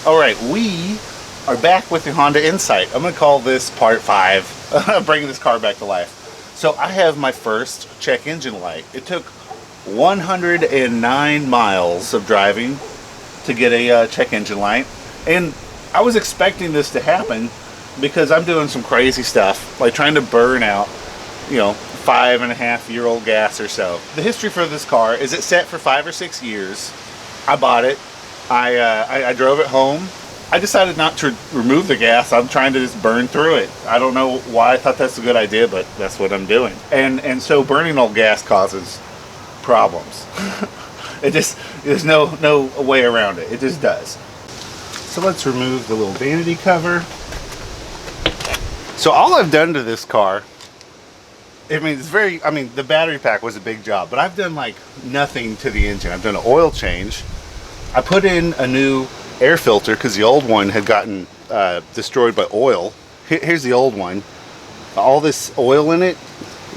All right, we are back with the Honda Insight. I'm gonna call this part 5, bringing this car back to life. So I have my first check engine light. It took 109 miles of driving to get a check engine light. And I was expecting this to happen because I'm doing some crazy stuff, like trying to burn out, 5.5-year-old gas or so. The history for this car is it sat for 5 or 6 years. I bought it. I drove it home. I decided not to remove the gas. I'm trying to just burn through it. I don't know why I thought that's a good idea, but that's what I'm doing. And so burning old gas causes problems. There's no way around it. It just does. So let's remove the little vanity cover. So all I've done to this car, the battery pack was a big job, but I've done like nothing to the engine. I've done an oil change. I put in a new air filter because the old one had gotten destroyed by oil. Here's the old one. All this oil in it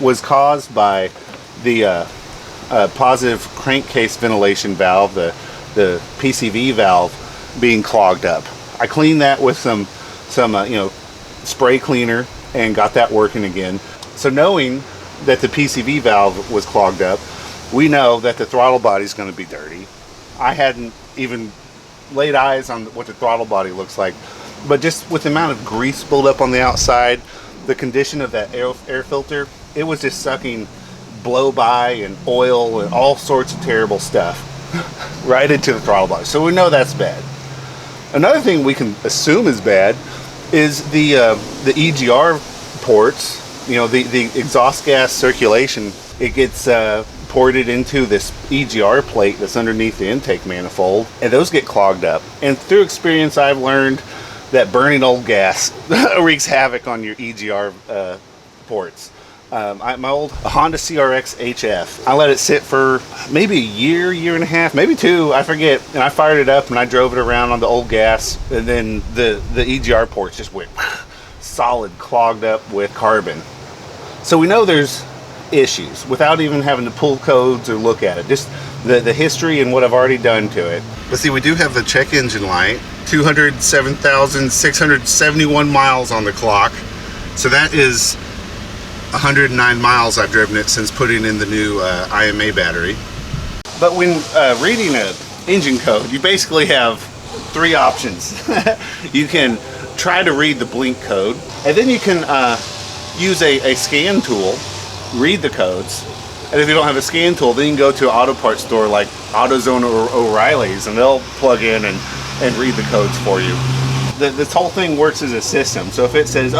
was caused by the positive crankcase ventilation valve, the PCV valve being clogged up. I cleaned that with some spray cleaner and got that working again. So knowing that the PCV valve was clogged up, we know that the throttle body is going to be dirty. I hadn't even laid eyes on what the throttle body looks like, but just with the amount of grease buildup on the outside, the condition of that air filter, it was just sucking blow by and oil and all sorts of terrible stuff right into the throttle body. So we know that's bad. Another thing we can assume is bad is the EGR ports. The exhaust gas circulation, it gets ported into this EGR plate that's underneath the intake manifold, and those get clogged up. And through experience, I've learned that burning old gas wreaks havoc on your EGR ports. My old Honda CRX HF, I let it sit for maybe a year and a half, maybe 2, I forget, and I fired it up and I drove it around on the old gas, and then the EGR ports just went solid, clogged up with carbon. So we know there's issues without even having to pull codes or look at it, just the history and what I've already done to it. But see, we do have the check engine light, 207,671 miles on the clock, so that is 109 miles I've driven it since putting in the new IMA battery. But when reading an engine code, you basically have 3 options. You can try to read the blink code, and then you can use a scan tool, read the codes, and if you don't have a scan tool, then you can go to an auto parts store like AutoZone or O'Reilly's, and they'll plug in and read the codes for you. This whole thing works as a system. So if it says,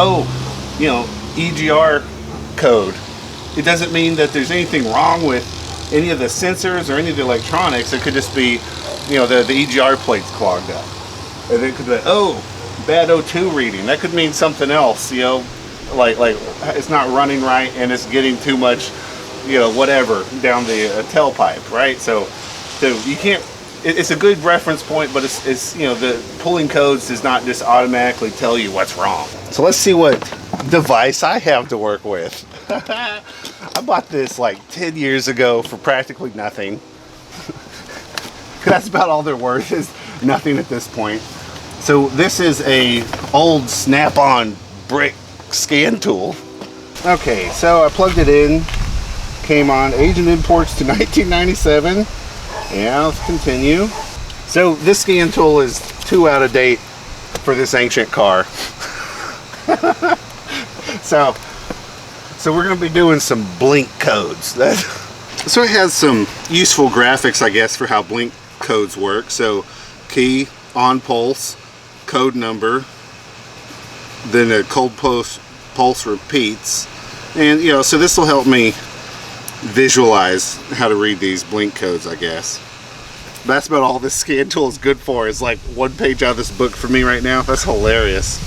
EGR code, it doesn't mean that there's anything wrong with any of the sensors or any of the electronics. It could just be, the EGR plate's clogged up. And it could be, bad O2 reading. That could mean something else, like it's not running right and it's getting too much, whatever down the tailpipe, right? So you can't. It's a good reference point, but it's the pulling codes does not just automatically tell you what's wrong. So let's see what device I have to work with. I bought this like 10 years ago for practically nothing. That's about all they're worth, is nothing at this point. So this is a old snap-on brick scan tool. Okay, so I plugged it in, came on, Asian imports to 1997. Yeah, let's continue. So this scan tool is too out of date for this ancient car. So we're going to be doing some blink codes. So it has some useful graphics, I guess, for how blink codes work. So key, on pulse, code number, then a cold pulse repeats, and so this will help me visualize how to read these blink codes, I guess. That's about all this scan tool is good for, is like 1 page out of this book for me right now. That's hilarious.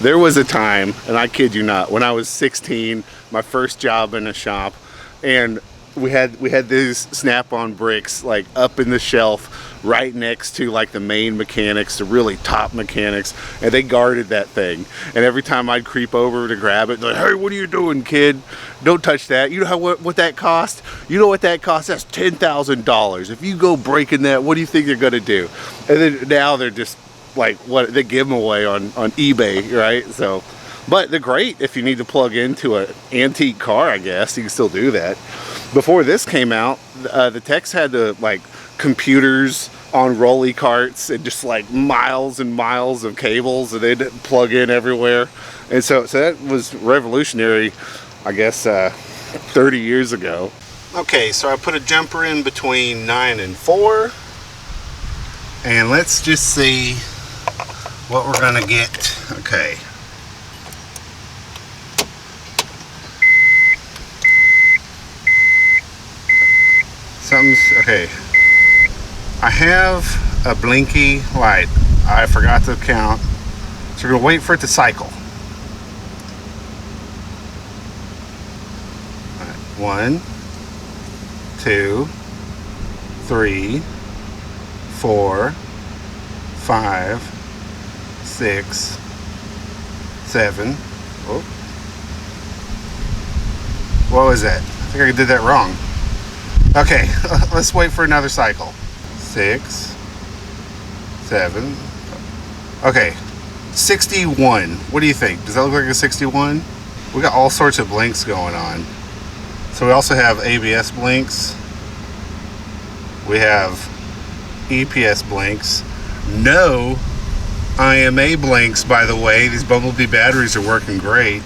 There was a time, and I kid you not, when I was 16, my first job in a shop, and we had these snap-on bricks like up in the shelf right next to like the main mechanics, the really top mechanics, and they guarded that thing. And every time I'd creep over to grab it, they're like, hey, what are you doing, kid? Don't touch that. You know what that cost? You know what that cost? That's $10,000. If you go breaking that, what do you think they're gonna do? And then now they're just like what they give them away on eBay, right? So, but they're great if you need to plug into an antique car, I guess. You can still do that. Before this came out, the techs had to like computers on rolly carts and just like miles and miles of cables that they'd plug in everywhere. And so that was revolutionary, I guess, 30 years ago. Okay, so I put a jumper in between 9 and 4. And let's just see what we're gonna get. Okay. Okay. I have a blinky light. I forgot to count. So we're gonna wait for it to cycle. All right. 1, 2, 3, 4, 5, 6, 7. Oh. What was that? I think I did that wrong. Okay, let's wait for another cycle. 6, 7. Okay, 61. What do you think? Does that look like a 61? We got all sorts of blinks going on. So we also have ABS blinks. We have EPS blinks. No IMA blinks, by the way. These Bumblebee batteries are working great.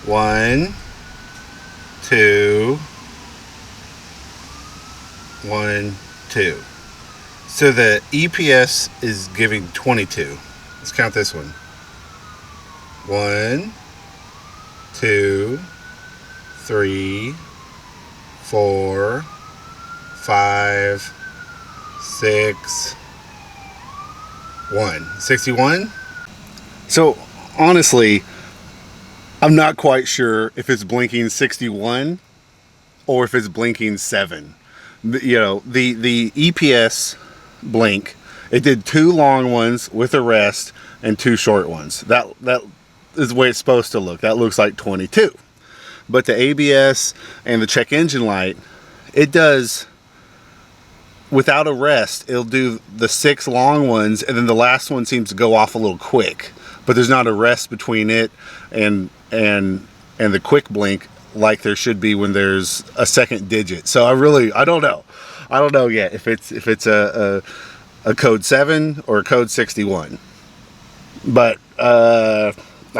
1, 2, 1, 2. So the EPS is giving 22. Let's count this one. 1, 2, 3, 4, 5, 6, 1. 61? So honestly, I'm not quite sure if it's blinking 61 or if it's blinking 7. You know, the EPS blink, it did 2 long ones with a rest and 2 short ones. That is the way it's supposed to look. That looks like 22. But the ABS and the check engine light, it does, without a rest, it'll do the 6 long ones, and then the last one seems to go off a little quick. But there's not a rest between it and the quick blink like there should be when there's a second digit. So I don't know yet if it's a code 7 or a code 61. But I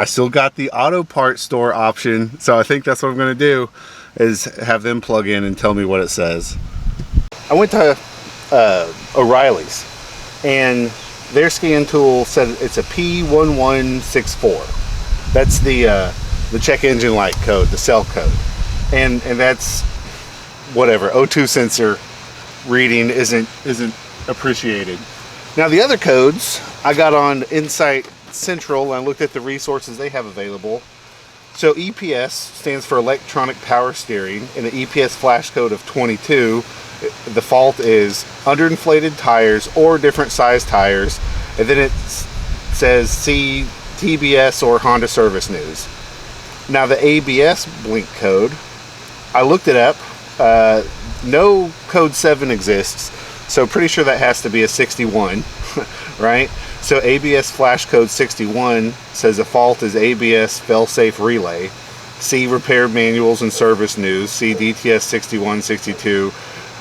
still got the auto parts store option, so I think that's what I'm going to do, is have them plug in and tell me what it says. I went to O'Reilly's, and their scan tool said it's a P1164. That's the check engine light code, the cell code, and that's whatever O2 sensor reading isn't appreciated. Now the other codes I got on Insight Central, and I looked at the resources they have available. So EPS stands for electronic power steering, and the EPS flash code of 22. The fault is underinflated tires or different size tires, and then it says see TBS or Honda Service News. Now the ABS blink code, I looked it up. No code 7 exists, so pretty sure that has to be a 61, right? So ABS flash code 61 says the fault is ABS failsafe relay. See repair manuals and service news. See DTS 6162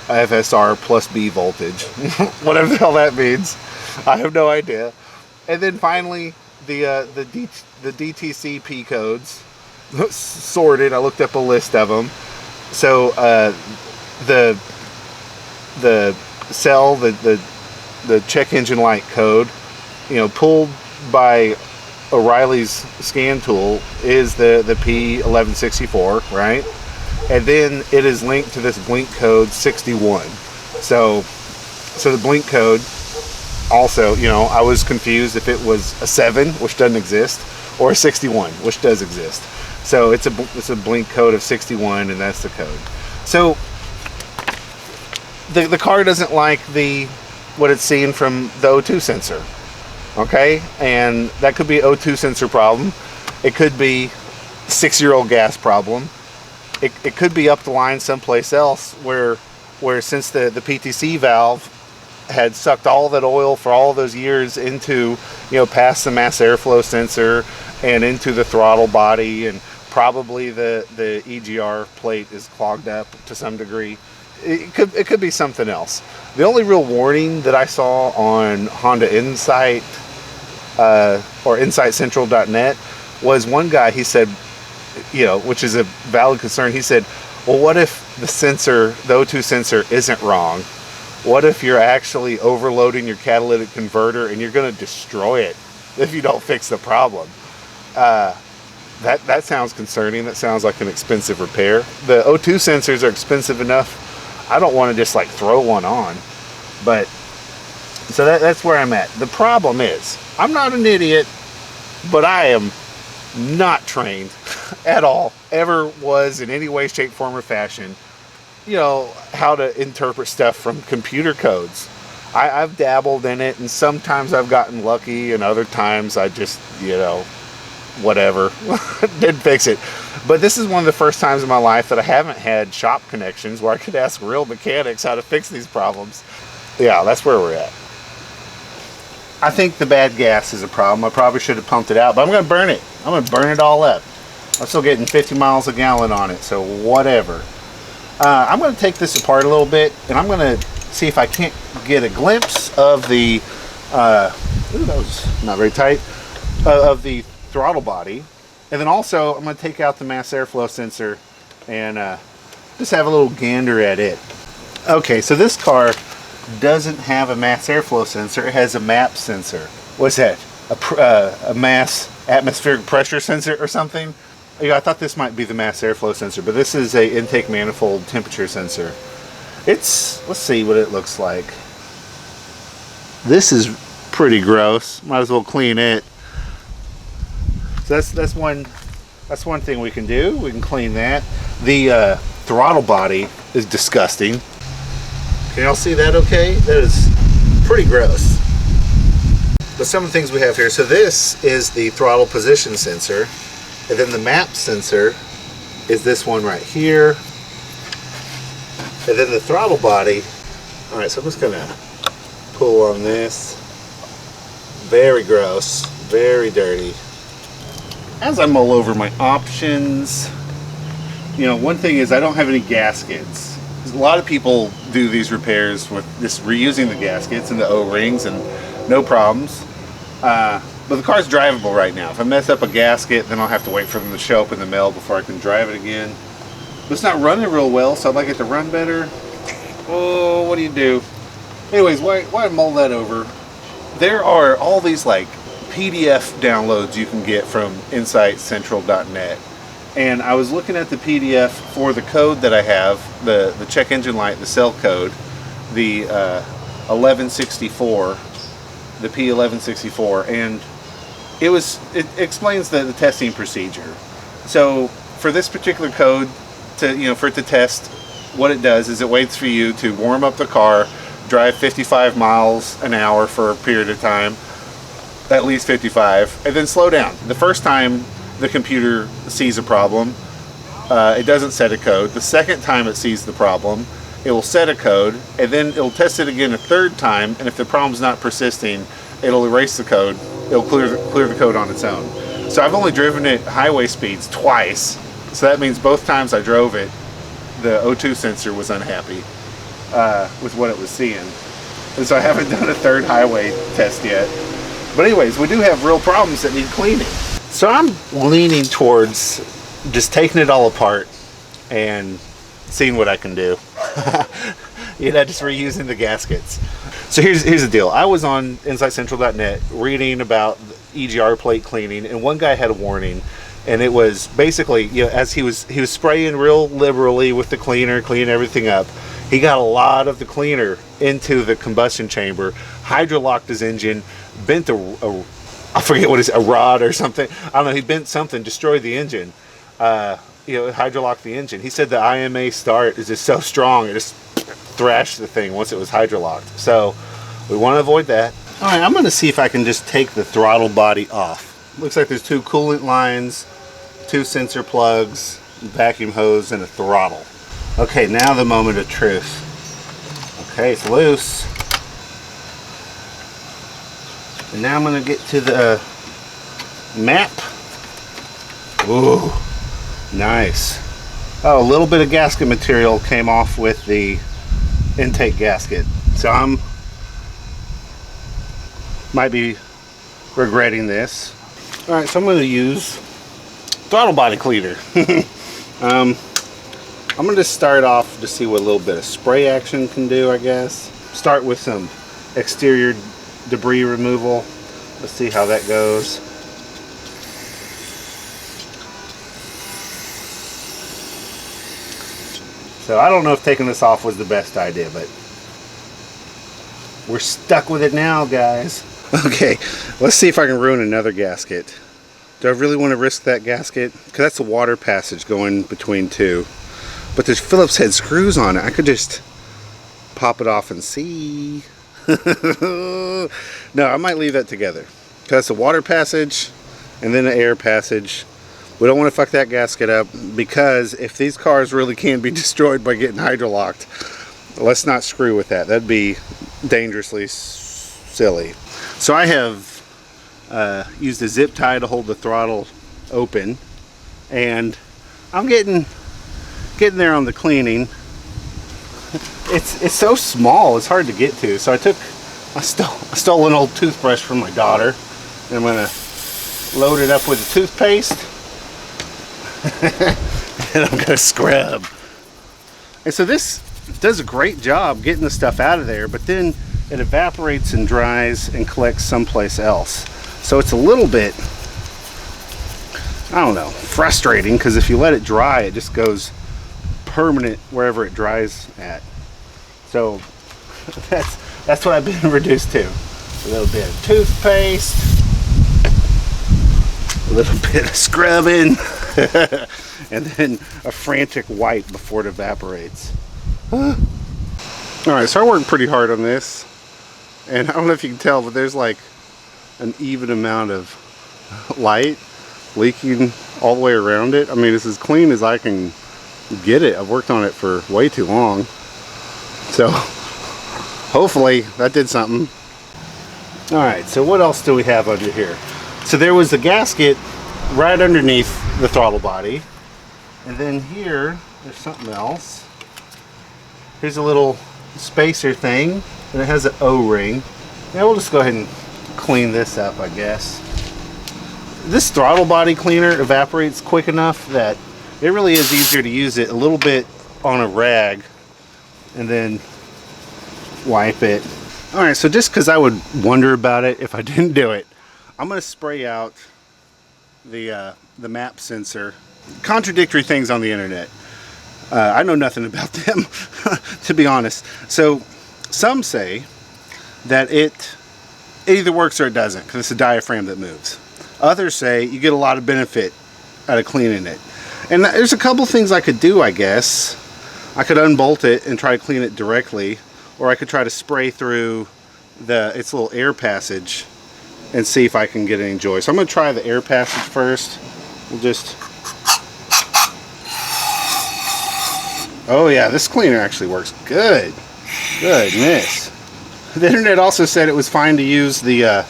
FSR plus B voltage. Whatever the hell that means. I have no idea. And then finally the DTCP codes sorted. I looked up a list of them. So the cell, the check engine light code, you know, pulled by O'Reilly's scan tool, is the P1164, right? And then it is linked to this blink code 61. So the blink code also, you know, I was confused if it was a 7, which doesn't exist, or a 61, which does exist. So it's a blink code of 61, and that's the code. So the car doesn't like what it's seeing from the O2 sensor. Okay, and that could be an O2 sensor problem. It could be 6-year-old gas problem. It could be up the line someplace else where since the PTC valve had sucked all that oil for all those years into, past the mass airflow sensor and into the throttle body, and probably the EGR plate is clogged up to some degree. It could be something else. The only real warning that I saw on Honda Insight or InsightCentral.net was one guy, he said, which is a valid concern. He said, well, what if the sensor, the O2 sensor, isn't wrong? What if you're actually overloading your catalytic converter and you're going to destroy it if you don't fix the problem? That sounds concerning. That sounds like an expensive repair. The O2 sensors are expensive enough. I don't want to just like throw one on. But so that's where I'm at. The problem is, I'm not an idiot, but I am not trained at all, ever was in any way, shape, form, or fashion, how to interpret stuff from computer codes. I've dabbled in it, and sometimes I've gotten lucky, and other times I just, whatever, didn't fix it. But this is one of the first times in my life that I haven't had shop connections where I could ask real mechanics how to fix these problems. Yeah, that's where we're at. I think the bad gas is a problem. I probably should have pumped it out, but I'm going to burn it. I'm going to burn it all up. I'm still getting 50 miles a gallon on it, so whatever. I'm going to take this apart a little bit, and I'm going to see if I can't get a glimpse of the, that was not very tight, of the throttle body. And then also, I'm going to take out the mass airflow sensor and just have a little gander at it. Okay, so this car doesn't have a mass airflow sensor. It has a MAP sensor. What's that? A mass atmospheric pressure sensor or something? I thought this might be the mass airflow sensor, but this is a intake manifold temperature sensor. Let's see what it looks like. This is pretty gross. Might as well clean it. So that's one thing we can do. We can clean that. The throttle body is disgusting. Can y'all see that okay? That is pretty gross. But some of the things we have here, so this is the throttle position sensor, and then the MAP sensor is this one right here, and then the throttle body. All right, so I'm just gonna pull on this. Very gross, very dirty. As I mull over my options, one thing is I don't have any gaskets. A lot of people do these repairs with just reusing the gaskets and the O-rings and no problems. But the car's drivable right now. If I mess up a gasket, then I'll have to wait for them to show up in the mail before I can drive it again. But it's not running real well, so I'd like it to run better. Oh, what do you do? Anyways, why mull that over? There are all these like PDF downloads you can get from InsightCentral.net. And I was looking at the PDF for the code that I have, the check engine light, the cell code, the 1164, the P1164, and it explains the testing procedure. So for this particular code, for it to test, what it does is it waits for you to warm up the car, drive 55 miles an hour for a period of time, at least 55, and then slow down. The first time the computer sees a problem, it doesn't set a code. The second time it sees the problem, it will set a code, and then it'll test it again a third time, and if the problem's not persisting, it'll erase the code. It'll clear the code on its own. So I've only driven it highway speeds twice, so that means both times I drove it, the O2 sensor was unhappy with what it was seeing. And so I haven't done a third highway test yet. But anyways, we do have real problems that need cleaning. So I'm leaning towards just taking it all apart and seeing what I can do. Just reusing the gaskets. So here's the deal. I was on InsightCentral.net reading about EGR plate cleaning, and one guy had a warning, and it was basically, as he was spraying real liberally with the cleaner, cleaning everything up, he got a lot of the cleaner into the combustion chamber, hydrolocked his engine, bent I forget what it is, a rod or something. I don't know, he bent something, destroyed the engine. Hydrolocked the engine. He said the IMA start is just so strong, it just thrashed the thing once it was hydrolocked. So we want to avoid that. All right, I'm going to see if I can just take the throttle body off. Looks like there's 2 coolant lines, 2 sensor plugs, vacuum hose, and a throttle. Okay, now the moment of truth. Okay, it's loose. And now I'm going to get to the map. Ooh, nice. Oh, a little bit of gasket material came off with the intake gasket. So might be regretting this. Alright, so I'm going to use throttle body cleaner. I'm going to start off to see what a little bit of spray action can do, I guess. Start with some exterior debris removal. Let's see how that goes. So I don't know if taking this off was the best idea, but we're stuck with it now, guys. Okay, let's see if I can ruin another gasket. Do I really want to risk that gasket? Because that's a water passage going between two. But there's Phillips head screws on it. I could just pop it off and see. No, I might leave that together. Because it's a water passage and then an air passage. We don't want to fuck that gasket up, because if these cars really can be destroyed by getting hydrolocked, let's not screw with that. That'd be dangerously silly. So I have used a zip tie to hold the throttle open, and I'm getting there on the cleaning. It's so small, it's hard to get to. So I stole an old toothbrush from my daughter, and I'm gonna load it up with the toothpaste. And I'm gonna scrub. And so this does a great job getting the stuff out of there, but then it evaporates and dries and collects someplace else. So it's a little bit, I don't know, frustrating, because if you let it dry, it just goes permanent wherever it dries at. So that's what I've been reduced to. A little bit of toothpaste, a little bit of scrubbing, and then a frantic wipe before it evaporates. Alright, so I worked pretty hard on this, and I don't know if you can tell, but there's like an even amount of light leaking all the way around it. I mean, it's as clean as I can get it. I've worked on it for way too long. So hopefully that did something. Alright, so what else do we have under here? So there was a gasket right underneath the throttle body, and then here there's something else. Here's a little spacer thing, and it has an O-ring. Yeah, we'll just go ahead and clean this up, I guess. This throttle body cleaner evaporates quick enough that it really is easier to use it a little bit on a rag and then wipe it. Alright, so just because I would wonder about it if I didn't do it, I'm going to spray out the map sensor. Contradictory things on the internet. I know nothing about them, to be honest. So some say that it either works or it doesn't, because it's a diaphragm that moves. Others say you get a lot of benefit out of cleaning it. And there's a couple things I could do, I guess. I could unbolt it and try to clean it directly, or I could try to spray through its little air passage and see if I can get any joy. So I'm going to try the air passage first. We'll just... Oh yeah, this cleaner actually works good. Goodness. The internet also said it was fine to use the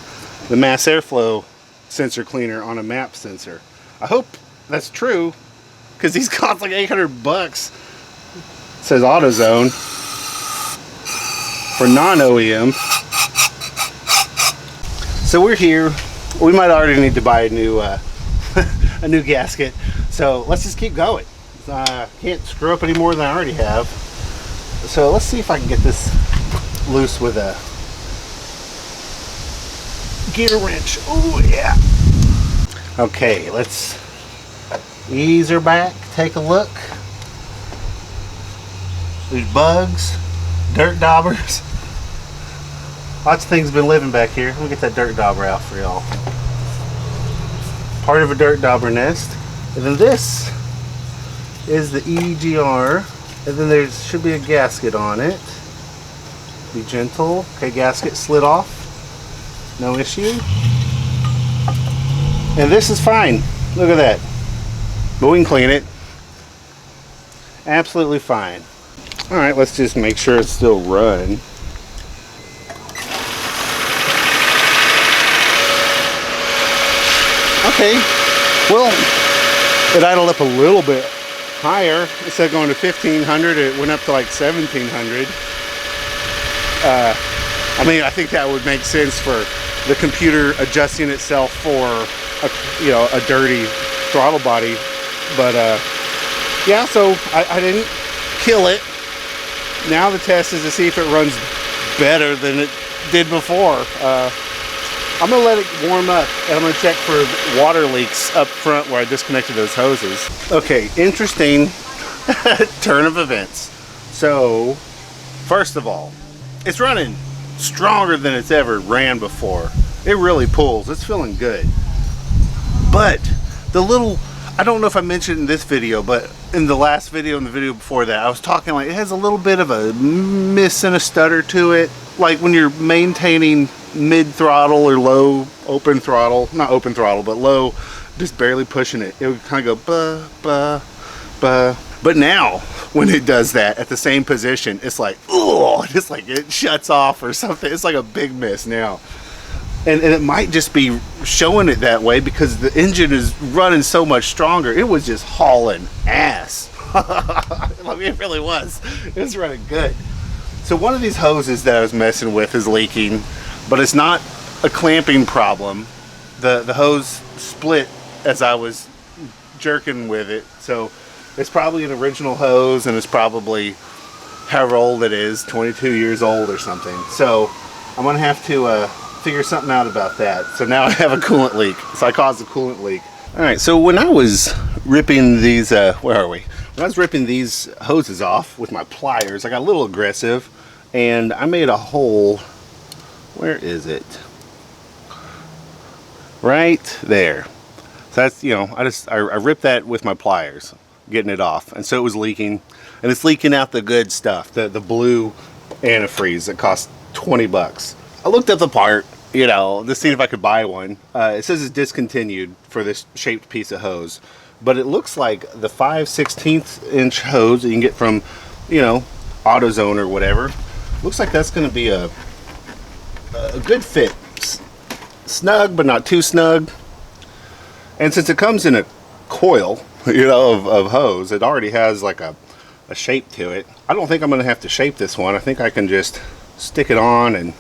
mass airflow sensor cleaner on a map sensor. I hope that's true, because these cost like $800. It says AutoZone for non-OEM. So we're here. We might already need to buy a new a new gasket. So let's just keep going. Can't screw up any more than I already have. So let's see if I can get this loose with a gear wrench. Oh yeah. Okay, let's ease her back, take a look. There's bugs, dirt daubers. Lots of things have been living back here. Let me get that dirt dauber out for y'all. Part of a dirt dauber nest. And then this is the EGR. And then there should be a gasket on it. Be gentle. Okay, gasket slid off. No issue. And this is fine. Look at that. But we can clean it. Absolutely fine. Alright, let's just make sure it's still running. Okay, well, it idled up a little bit higher. Instead of going to 1500, it went up to like 1700. I mean, I think that would make sense for the computer adjusting itself for a dirty throttle body. But yeah, so I didn't kill it. Now the test is to see if it runs better than it did before. I'm gonna let it warm up and I'm gonna check for water leaks up front where I disconnected those hoses. Okay, interesting turn of events. So, first of all, it's running stronger than it's ever ran before. It really pulls. It's feeling good. But the little, I don't know if I mentioned in this video, but in the last video and the video before that, I was talking like it has a little bit of a miss and a stutter to it. Like when you're maintaining mid throttle or low open throttle, not open throttle, but low, just barely pushing it, it would kind of go ba ba ba. But now when it does that at the same position, it's like, oh, it's like it shuts off or something. It's like a big miss now. And it might just be showing it that way because the engine is running so much stronger. It was just hauling ass. I mean, it really was. It was running good. So one of these hoses that I was messing with is leaking, but it's not a clamping problem. The hose split as I was jerking with it. So it's probably an original hose and it's probably however old it is, 22 years old or something. So I'm gonna have to figure something out about that. So now I have a coolant leak. So I caused a coolant leak. All right, so when I was ripping these, where are we? When I was ripping these hoses off with my pliers, I got a little aggressive and I made a hole. Where is it? Right there. So that's, you know, I ripped that with my pliers, getting it off. And so it was leaking, and it's leaking out the good stuff, the blue antifreeze that cost 20 bucks. I looked up the part, you know, to see if I could buy one. It says it's discontinued for this shaped piece of hose, but it looks like the 5/16 inch hose that you can get from, you know, AutoZone or whatever. Looks like that's going to be a good fit. Snug, but not too snug. And since it comes in a coil, you know, of hose, it already has like a shape to it. I don't think I'm going to have to shape this one. I think I can just stick it on and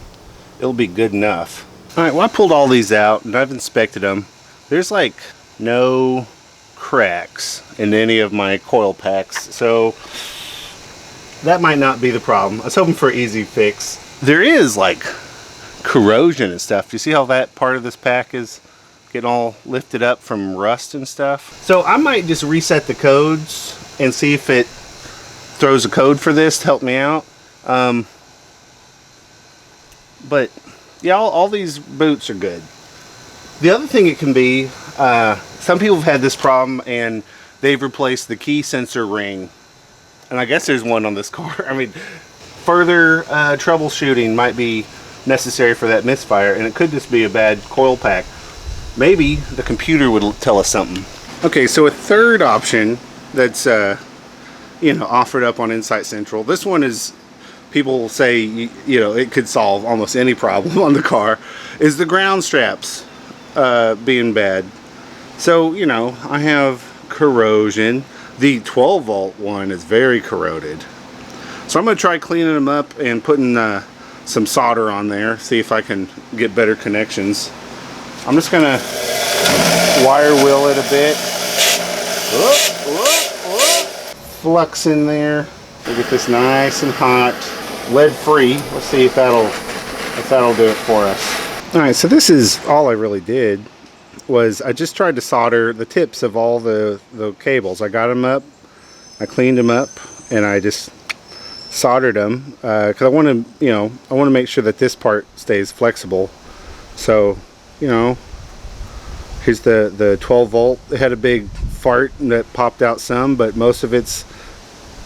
it'll be good enough. All right, well, I pulled all these out and I've inspected them. There's like no cracks in any of my coil packs, so that might not be the problem. I was hoping for an easy fix. There is like corrosion and stuff. Do you see how that part of this pack is getting all lifted up from rust and stuff? So I might just reset the codes and see if it throws a code for this to help me out. But yeah, all these boots are good. The other thing it can be, some people have had this problem and they've replaced the key sensor ring. And I guess there's one on this car. I mean, further troubleshooting might be necessary for that misfire, and it could just be a bad coil pack. Maybe the computer would tell us something. Okay, so a third option that's you know, offered up on Insight Central. This one is, people say, you know, it could solve almost any problem on the car, is the ground straps being bad. So, you know, I have corrosion. The 12 volt one is very corroded. So I'm going to try cleaning them up and putting some solder on there, see if I can get better connections. I'm just going to wire wheel it a bit. Flux in there. We'll get this nice and hot, lead free. Let's see if that'll do it for us. All right, so this is all I really did. Was I just tried to solder the tips of all the cables. I got them up, I cleaned them up, and I just soldered them because I want to, you know, I want to make sure that this part stays flexible. So, you know, here's the 12 volt. It had a big fart that popped out some, but most of it's,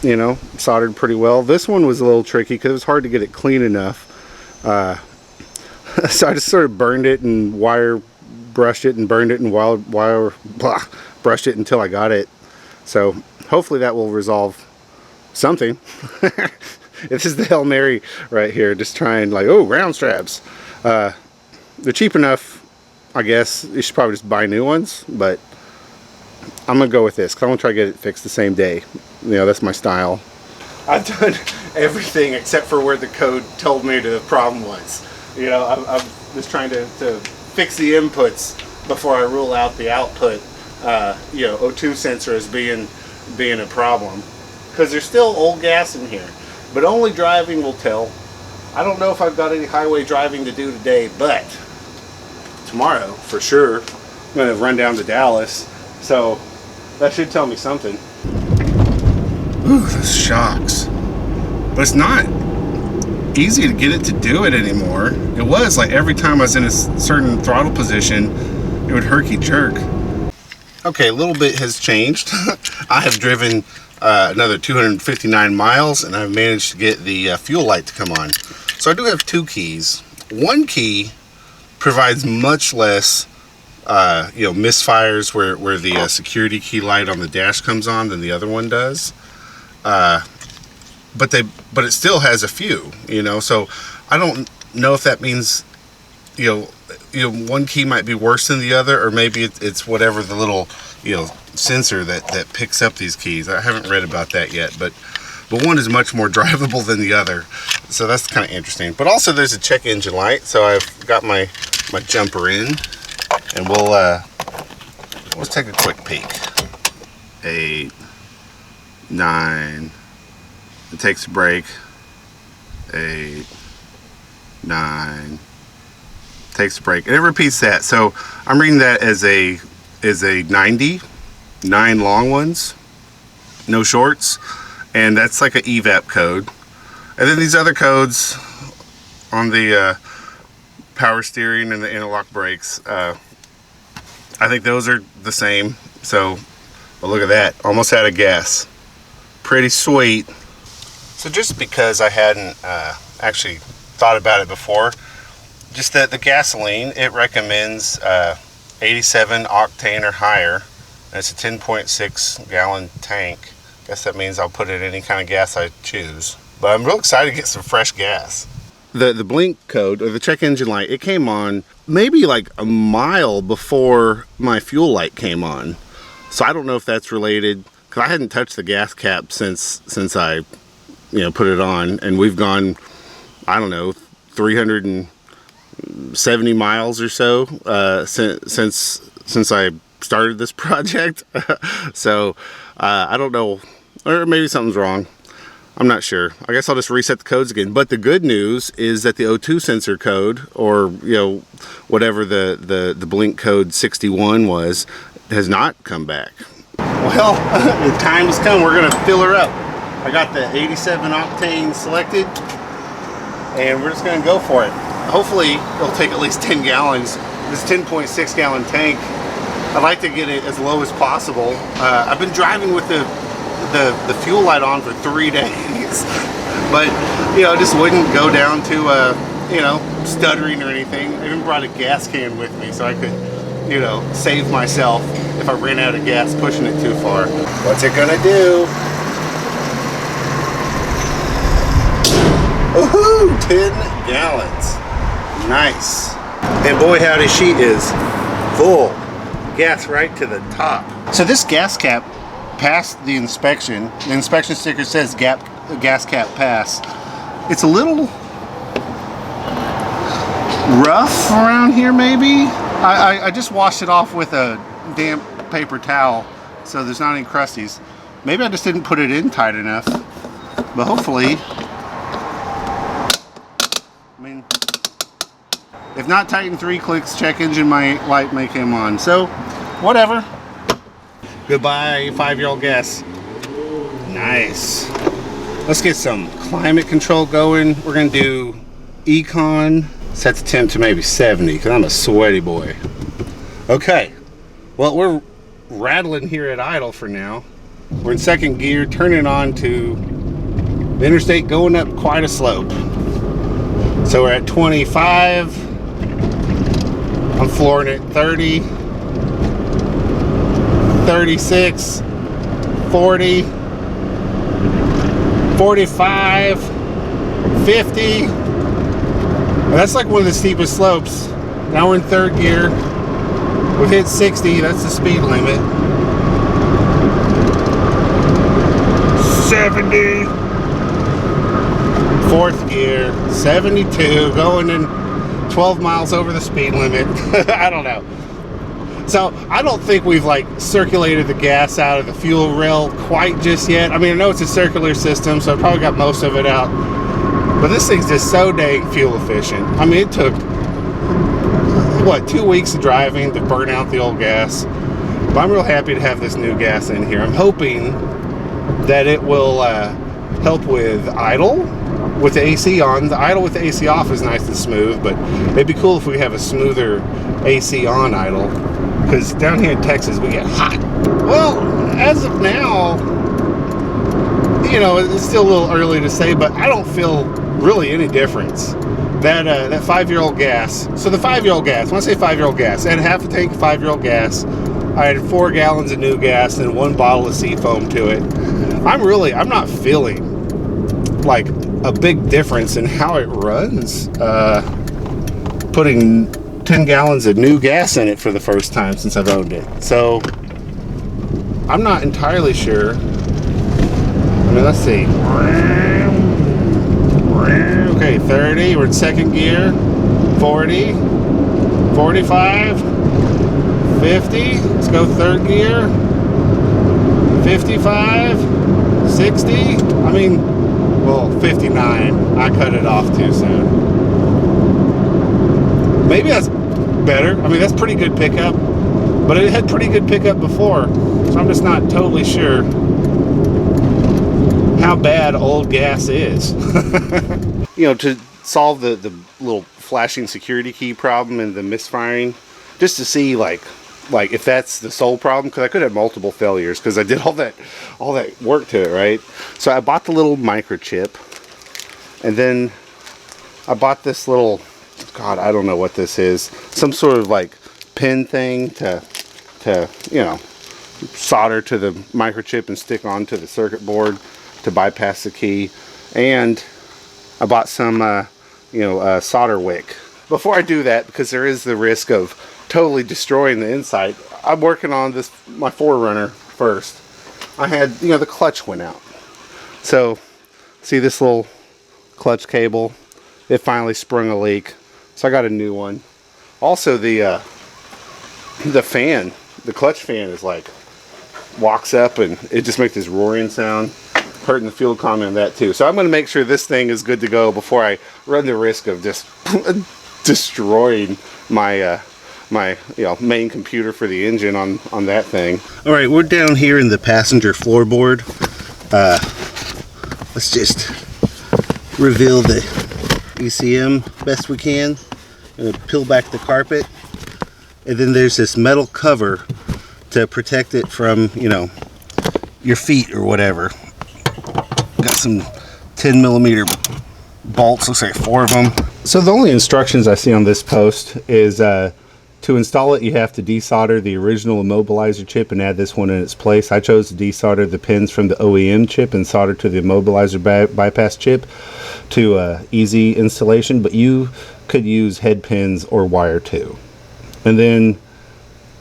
you know, soldered pretty well. This one was a little tricky because it was hard to get it clean enough. So I just sort of burned it and brushed it and burned it and brushed it until I got it. So hopefully that will resolve something. This is the Hail Mary right here, just trying like, oh, round straps. They're cheap enough I guess you should probably just buy new ones, but I'm gonna go with this because I want to try to get it fixed the same day. You know, that's my style. I've done everything except for where the code told me the problem was. You know, I'm just trying to fix the inputs before I rule out the output, you know, O2 sensor as being a problem. Because there's still old gas in here, but only driving will tell. I don't know if I've got any highway driving to do today, but tomorrow for sure I'm going to run down to Dallas, so that should tell me something. Ooh, those shocks. But it's not easy to get it to do it anymore. It was like every time I was in a certain throttle position, it would herky jerk. Okay, a little bit has changed. I have driven another 259 miles and I've managed to get the fuel light to come on. So I do have two keys. One key provides much less you know, misfires where the security key light on the dash comes on than the other one does. But it still has a few, you know, so I don't know if that means, you know, one key might be worse than the other, or maybe it's whatever the little, you know, sensor that picks up these keys. I haven't read about that yet, but one is much more drivable than the other, so that's kind of interesting. But also there's a check engine light, so I've got my jumper in, and let's take a quick peek. 8, 9, it takes a break. 8, 9, takes a break, and it repeats that. So I'm reading that as a 90, 9 long ones, no shorts, and that's like an evap code. And then these other codes on the power steering and the interlock brakes, I think those are the same. So, well, look at that, almost out of gas. Pretty sweet. So just because I hadn't actually thought about it before, just that the gasoline, it recommends 87 octane or higher. And it's a 10.6 gallon tank. Guess that means I'll put it in any kind of gas I choose. But I'm real excited to get some fresh gas. The blink code, or the check engine light, it came on maybe like a mile before my fuel light came on. So I don't know if that's related, because I hadn't touched the gas cap since I, you know, put it on, and we've gone, I don't know, 370 miles or so since I started this project. So I don't know, or maybe something's wrong. I'm not sure. I guess I'll just reset the codes again. But the good news is that the O2 sensor code, or you know, whatever the blink code 61 was, has not come back. Well, the time has come. We're gonna fill her up. I got the 87 octane selected, and we're just gonna go for it. Hopefully it'll take at least 10 gallons. This 10.6 gallon tank, I'd like to get it as low as possible. I've been driving with the fuel light on for 3 days, but you know, it just wouldn't go down to you know, stuttering or anything. I even brought a gas can with me so I could, you know, save myself if I ran out of gas pushing it too far. What's it gonna do? Woohoo! 10 gallons. Nice. And boy howdy, she is full. Gas right to the top. So this gas cap passed the inspection. The inspection sticker says gas cap pass. It's a little rough around here maybe. I just washed it off with a damp paper towel, so there's not any crusties. Maybe I just didn't put it in tight enough, but hopefully, I mean, if not tighten 3 clicks, check engine light may come on. So, whatever. Goodbye, 5-year-old gas. Nice. Let's get some climate control going. We're gonna do Econ. Set the temp to maybe 70, because I'm a sweaty boy. Okay, well, we're rattling here at idle for now. We're in second gear, turning on to the interstate, going up quite a slope. So we're at 25. I'm flooring it. 30, 36, 40, 45, 50. That's like one of the steepest slopes. Now we're in third gear. We've hit 60, that's the speed limit. 70. Fourth gear, 72, going in 12 miles over the speed limit. I don't know. So I don't think we've like circulated the gas out of the fuel rail quite just yet. I mean, I know it's a circular system, so I probably got most of it out. But this thing's just so dang fuel efficient. I mean, it took, what, 2 weeks of driving to burn out the old gas. But I'm real happy to have this new gas in here. I'm hoping that it will help with idle with the AC on. The idle with the AC off is nice and smooth, but it'd be cool if we have a smoother AC on idle, because down here in Texas we get hot. Well, as of now, you know, it's still a little early to say, but I don't feel really any difference. That 5-year-old gas, so the 5-year-old gas, when I say 5-year-old gas, I had half a tank of 5-year-old gas. I had 4 gallons of new gas and 1 bottle of seafoam to it. I'm not feeling like a big difference in how it runs, putting 10 gallons of new gas in it for the first time since I've owned it. So I'm not entirely sure. I mean, let's see. Okay, 30, we're in second gear. 40, 45, 50, let's go third gear. 55, 60, I mean, well, 59. I cut it off too soon. Maybe that's better. I mean, that's pretty good pickup, but it had pretty good pickup before, so I'm just not totally sure how bad old gas is. You know, to solve the little flashing security key problem and the misfiring, just to see like if that's the sole problem, because I could have multiple failures because I did all that work to it, right? So I bought the little microchip, and then I bought this little, God, I don't know what this is, some sort of like pin thing to you know, solder to the microchip and stick onto the circuit board to bypass the key. And I bought some solder wick. Before I do that, because there is the risk of totally destroying the inside, I'm working on this, my 4Runner first. I had, you know, the clutch went out. So, see this little clutch cable? It finally sprung a leak. So I got a new one. Also the fan, the clutch fan is like, walks up and it just makes this roaring sound. Hurting the fuel economy on that too. So I'm going to make sure this thing is good to go before I run the risk of just destroying my main computer for the engine on that thing. All right, we're down here in the passenger floorboard. Let's just reveal the ECM best we can. I'm going to peel back the carpet, and then there's this metal cover to protect it from, you know, your feet or whatever. Got some 10mm bolts, looks like 4 of them. So the only instructions I see on this post is to install it, you have to desolder the original Immobilizer chip and add this one in its place. I chose to desolder the pins from the OEM chip and solder to the Immobilizer Bypass chip to easy installation, but you could use head pins or wire too. And then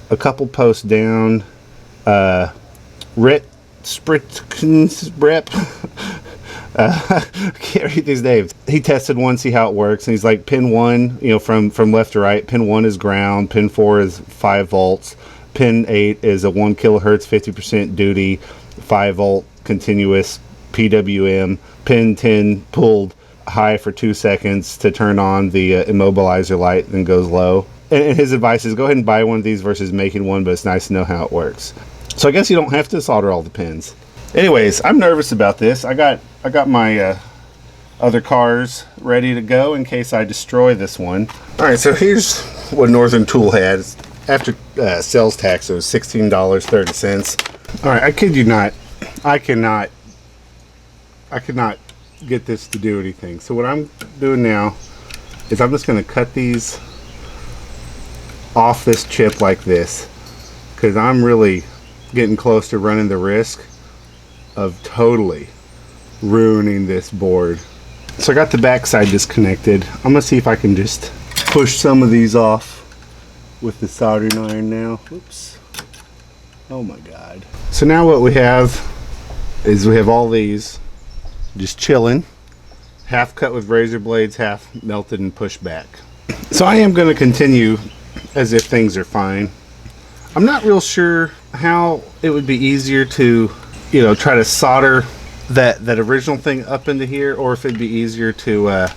a couple posts down, Rep. Can't read these names. He tested one, see how it works, and he's like, pin 1, you know, from left to right, pin 1 is ground, pin 4 is 5 volts, pin 8 is a 1 kilohertz 50% duty 5 volt continuous PWM, pin 10 pulled high for 2 seconds to turn on the immobilizer light, then goes low. And his advice is go ahead and buy one of these versus making one, but it's nice to know how it works. So I guess you don't have to solder all the pins. Anyways, I'm nervous about this. I got my other cars ready to go in case I destroy this one. All right, so here's what Northern Tool had. After sales tax, it was $16.30. All right, I kid you not, I cannot get this to do anything. So what I'm doing now is I'm just going to cut these off this chip like this, because I'm really getting close to running the risk of totally ruining this board. So I got the backside disconnected. I'm gonna see if I can just push some of these off with the soldering iron now. Oops. Oh my god. So now what we have is we have all these just chilling, half cut with razor blades, half melted and pushed back. So I am going to continue as if things are fine. I'm not real sure how it would be easier to, you know, try to solder that original thing up into here, or if it'd be easier to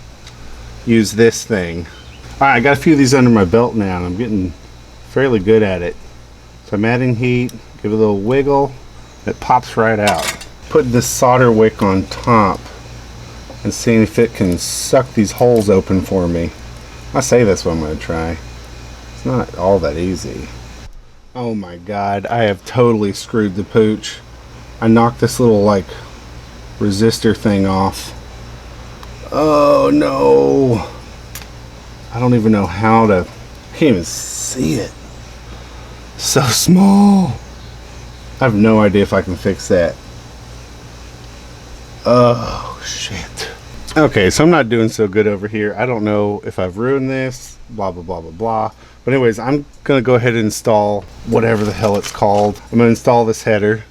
use this thing. Alright, I got a few of these under my belt now, and I'm getting fairly good at it. So I'm adding heat, give it a little wiggle, it pops right out. Putting this solder wick on top and seeing if it can suck these holes open for me. I say that's what I'm going to try. It's not all that easy. Oh my god, I have totally screwed the pooch. I knocked this little like resistor thing off. Oh no. I don't even know how to, I can't even see it. So small. I have no idea if I can fix that. Oh shit. Okay, so I'm not doing so good over here. I don't know if I've ruined this, blah blah blah blah blah. But anyways, I'm gonna go ahead and install whatever the hell it's called. I'm gonna install this header.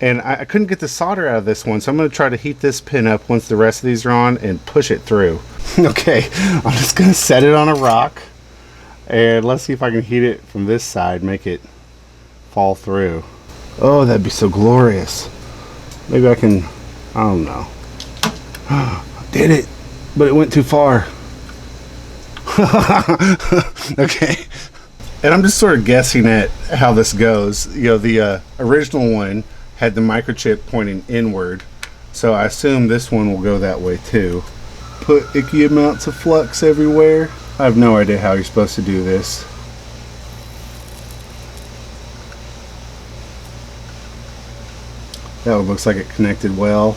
And I couldn't get the solder out of this one, so I'm gonna try to heat this pin up once the rest of these are on and push it through. Okay, I'm just gonna set it on a rock and let's see if I can heat it from this side, make it fall through. Oh, that'd be so glorious. Maybe I can, I don't know. I did it, but it went too far. Okay, and I'm just sort of guessing at how this goes. You know, the original one had the microchip pointing inward, so I assume this one will go that way too. Put icky amounts of flux everywhere. I have no idea how you're supposed to do this. That one looks like it connected well.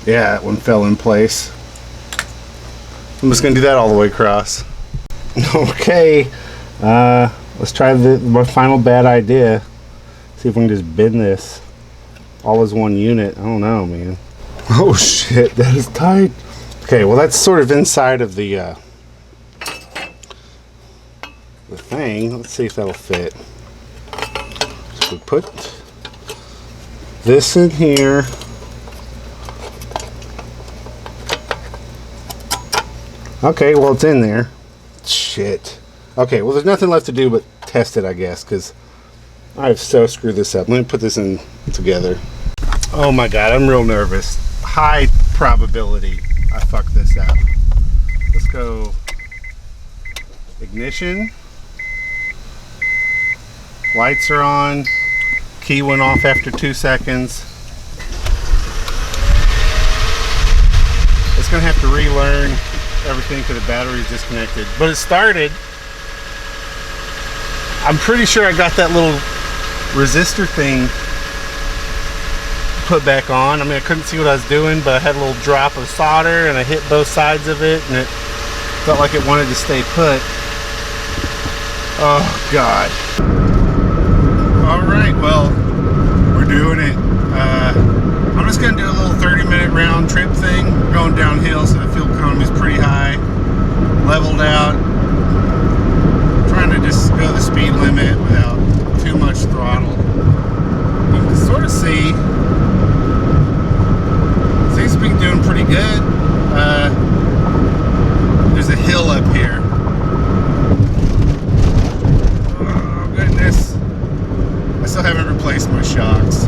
Yeah, that one fell in place. I'm just gonna do that all the way across. Okay, let's try my final bad idea. See if we can just bend this all as one unit. I don't know, man. Oh shit, that is tight. Okay, well that's sort of inside of the thing. Let's see if that'll fit. So we put this in here. Okay, well it's in there. Shit. Okay, well there's nothing left to do but test it, I guess, because I've so screwed this up. Let me put this in together. Oh my god, I'm real nervous. High probability I fuck this up. Let's go ignition. Lights are on. Key went off after 2 seconds. It's gonna have to relearn everything because the battery's disconnected, but it started. I'm pretty sure I got that little resistor thing put back on. I mean, I couldn't see what I was doing, but I had a little drop of solder and I hit both sides of it and it felt like it wanted to stay put. Oh god. Alright, well, we're doing it. I'm just gonna do a little 30-minute round trip thing. We're going downhill, so the fuel economy is pretty high. Leveled out. Trying to just go the speed limit without too much throttle. You can sort of see things have been doing pretty good. There's a hill up here. Oh goodness. I still haven't replaced my shocks.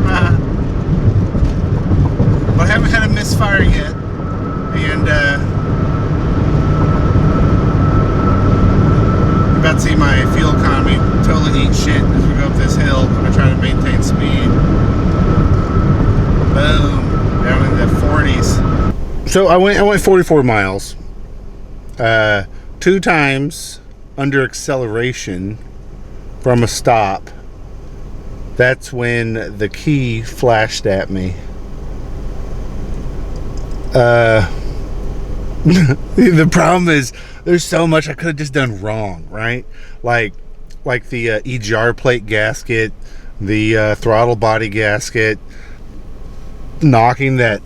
But I haven't had a misfire yet, and I'm about to see my fuel economy totally eat shit as we go up this hill. I try to maintain speed. Boom, down in the 40s. So I went 44 miles, 2 times under acceleration from a stop. That's when the key flashed at me. The problem is there's so much I could have just done wrong, right? Like the EGR plate gasket, the throttle body gasket, knocking that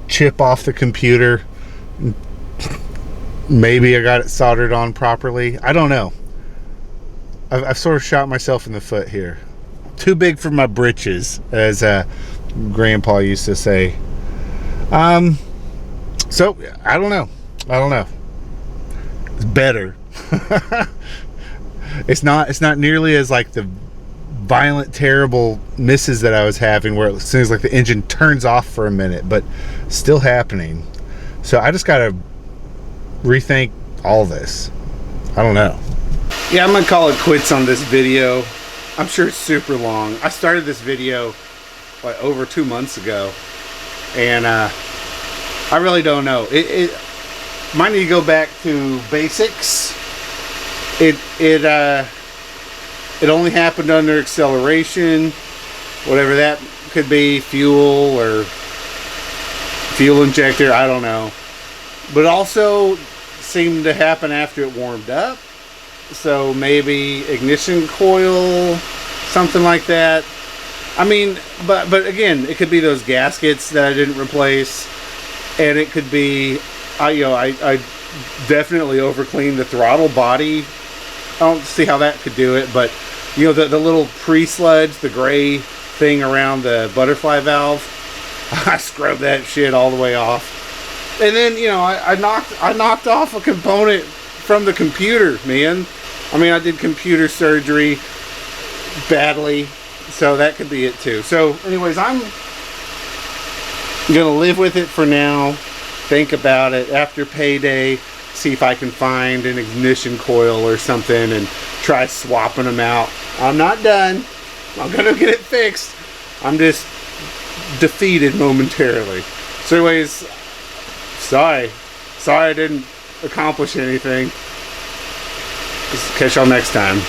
chip off the computer. Maybe I got it soldered on properly. I don't know. I've sort of shot myself in the foot here. Too big for my britches, as Grandpa used to say. So I don't know. It's better. It's not nearly as like the violent, terrible misses that I was having, where it seems like the engine turns off for a minute, but still happening. So I just gotta rethink all this. I don't know. Yeah, I'm gonna call it quits on this video. I'm sure it's super long. I started this video like over 2 months ago, and I really don't know. It might need to go back to basics. It only happened under acceleration, whatever that could be, fuel or fuel injector, I don't know. But also seemed to happen after it warmed up. So maybe ignition coil, something like that. I mean, but again, it could be those gaskets that I didn't replace, and it could be, I definitely overcleaned the throttle body. I don't see how that could do it, but you know, the little pre-sludge, the gray thing around the butterfly valve, I scrubbed that shit all the way off. And then, you know, I knocked off a component from the computer, man. I mean, I did computer surgery badly, so that could be it too. So anyways, I'm gonna live with it for now, think about it after payday, see if I can find an ignition coil or something and try swapping them out. I'm not done. I'm gonna get it fixed. I'm just defeated momentarily. So anyways, sorry I didn't accomplish anything. Catch y'all next time.